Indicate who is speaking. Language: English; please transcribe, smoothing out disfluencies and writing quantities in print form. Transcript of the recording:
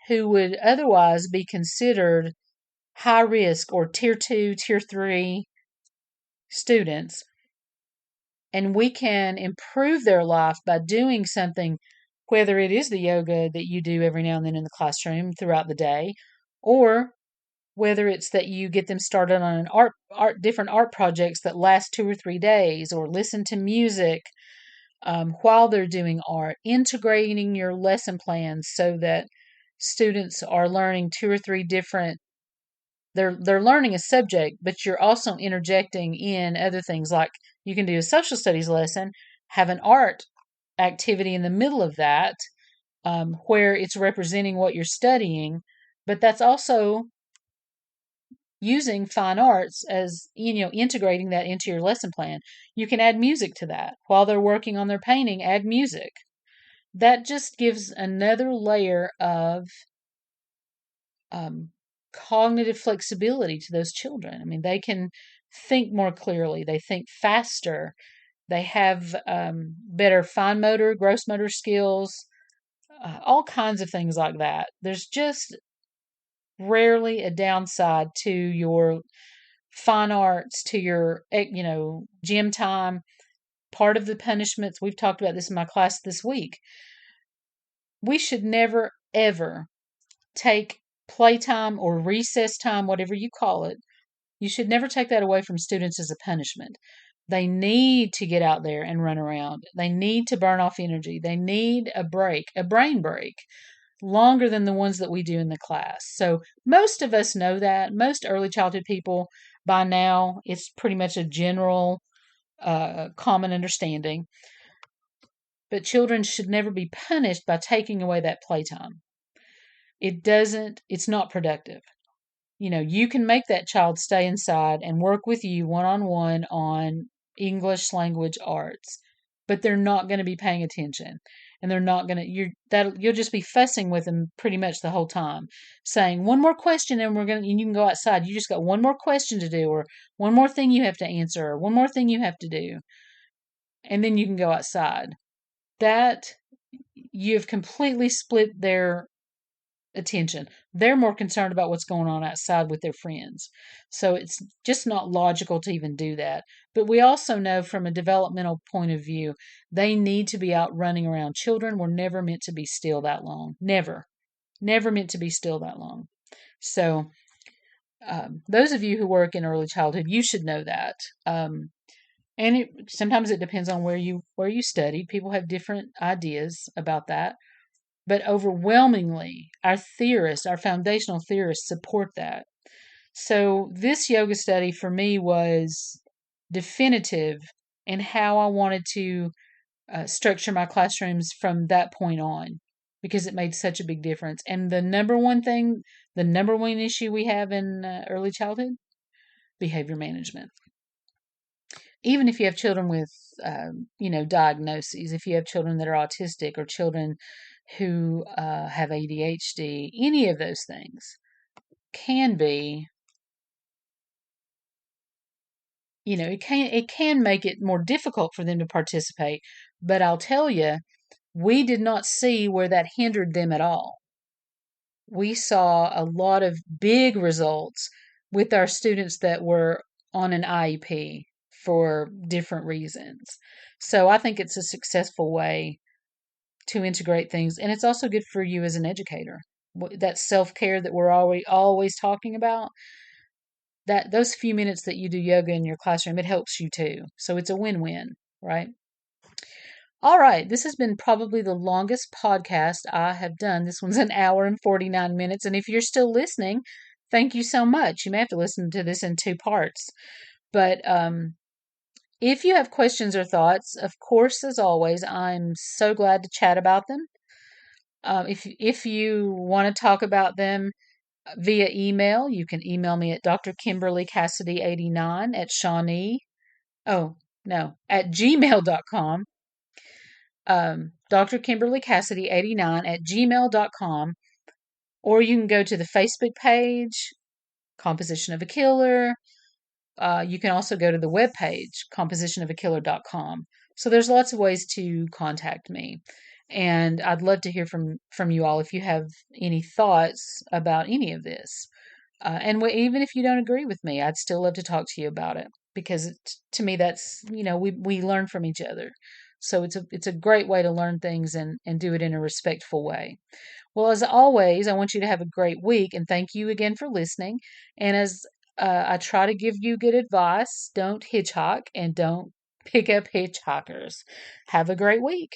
Speaker 1: who would otherwise be considered high risk or tier 2, tier 3 students, and we can improve their life by doing something, whether it is the yoga that you do every now and then in the classroom throughout the day, or whether it's that you get them started on an different art projects that last 2 or 3 days, or listen to music while they're doing art, integrating your lesson plans so that students are learning 2 or 3 different. They're learning a subject, but you're also interjecting in other things, like you can do a social studies lesson, have an art activity in the middle of that, where it's representing what you're studying, but that's also using fine arts as, integrating that into your lesson plan. You can add music to that. While they're working on their painting, add music. That just gives another layer of cognitive flexibility to those children. I mean, they can think more clearly, they think faster, they have better fine motor, gross motor skills, all kinds of things like that. There's just rarely a downside to your fine arts, to your, gym time. Part of the punishments, we've talked about this in my class this week, we should never, ever take playtime or recess time, whatever you call it, you should never take that away from students as a punishment. They need to get out there and run around. They need to burn off energy. They need a break, a brain break, longer than the ones that we do in the class. So most of us know that. Most early childhood people, by now, it's pretty much a general common understanding. But children should never be punished by taking away that playtime. It's not productive. You can make that child stay inside and work with you one-on-one on English language arts, but they're not going to be paying attention, and they're not going to, you'll just be fussing with them pretty much the whole time, saying one more question and you can go outside. You just got one more question to do, or one more thing you have to answer, or one more thing you have to do, and then you can go outside. That, you've completely split their attention. They're more concerned about what's going on outside with their friends. So it's just not logical to even do that. But we also know from a developmental point of view, they need to be out running around. Children were never meant to be still that long. Never. Never meant to be still that long. So those of you who work in early childhood, you should know that. And sometimes it depends on where you studied. People have different ideas about that. But overwhelmingly, our foundational theorists support that. So this yoga study for me was definitive in how I wanted to structure my classrooms from that point on, because it made such a big difference. And the number one issue we have in early childhood, behavior management. Even if you have children with, diagnoses, if you have children that are autistic, or children who have ADHD, any of those things can be, it can make it more difficult for them to participate. But I'll tell you, we did not see where that hindered them at all. We saw a lot of big results with our students that were on an IEP for different reasons. So I think it's a successful way to integrate things, and it's also good for you as an educator. That self-care that we're always talking about, that those few minutes that you do yoga in your classroom, it helps you too. So it's a win-win, right? All right, this has been probably the longest podcast I have done. This one's an hour and 49 minutes, and if you're still listening, thank you so much. You may have to listen to this in 2 parts. But if you have questions or thoughts, of course, as always, I'm so glad to chat about them. If you want to talk about them via email, you can email me at drkimberlycassidy89 at Shawnee. Oh, no, at gmail.com. drkimberlycassidy89 at gmail.com. Or you can go to the Facebook page, Composition of a Killer. You can also go to the webpage, compositionofakiller.com. So there's lots of ways to contact me. And I'd love to hear from you all if you have any thoughts about any of this. Even if you don't agree with me, I'd still love to talk to you about it because to me, that's, we learn from each other. So it's a great way to learn things and do it in a respectful way. Well, as always, I want you to have a great week and thank you again for listening. And as I try to give you good advice, don't hitchhike and don't pick up hitchhikers. Have a great week.